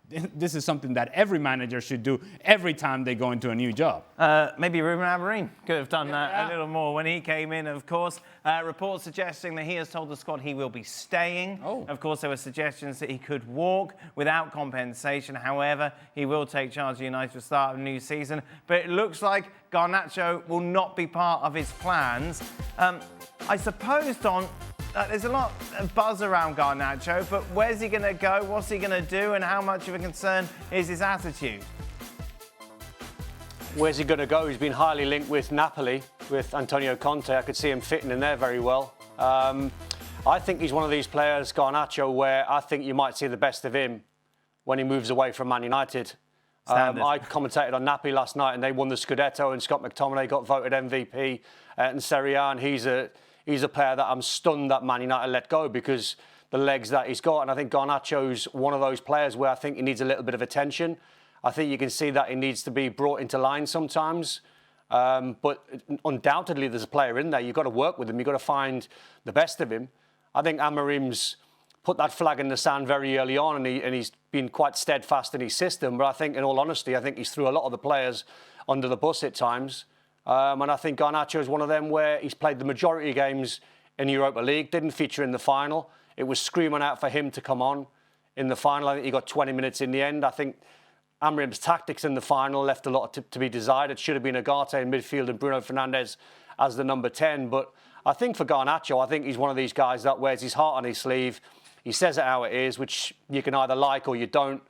this is something that every manager should do every time they go into a new job. Maybe Ruben Amorim could have done that a little more when he came in, of course. Reports suggesting that he has told the squad he will be staying. Of course, there were suggestions that he could walk without compensation. However, he will take charge of United to start a new season. But it looks like Garnacho will not be part of his plans. I suppose, Don, there's a lot of buzz around Garnacho, but where's he going to go? What's he going to do? And how much of a concern is his attitude? Where's he going to go? He's been highly linked with Napoli, with Antonio Conte. I could see him fitting in there very well. I think he's one of these players, Garnacho, where I think you might see the best of him when he moves away from Man United. I commentated on Napoli last night and they won the Scudetto, and Scott McTominay got voted MVP in Serie A, and he's a player that I'm stunned that Man United let go because the legs that he's got. And I think Garnacho's one of those players where I think he needs a little bit of attention. I think you can see that he needs to be brought into line sometimes. But undoubtedly, there's a player in there. You've got to work with him. You've got to find the best of him. I think Amorim's put that flag in the sand very early on, and he's been quite steadfast in his system. But I think, in all honesty, I think he's threw a lot of the players under the bus at times. And I think Garnacho is one of them where he's played the majority of games in Europa League, didn't feature in the final. It was screaming out for him to come on in the final. I think he got 20 minutes in the end. I think Amorim's tactics in the final left a lot to be desired. It should have been Agate in midfield and Bruno Fernandes as the number 10. But I think for Garnacho, I think he's one of these guys that wears his heart on his sleeve. He says it how it is, which you can either like or you don't.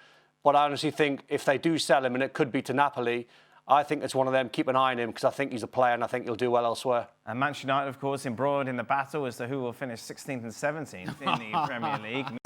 But I honestly think if they do sell him, and it could be to Napoli, I think it's one of them. Keep an eye on him because I think he's a player and I think he'll do well elsewhere. And Manchester United, of course, embroiled in the battle as to who will finish 16th and 17th in the Premier League.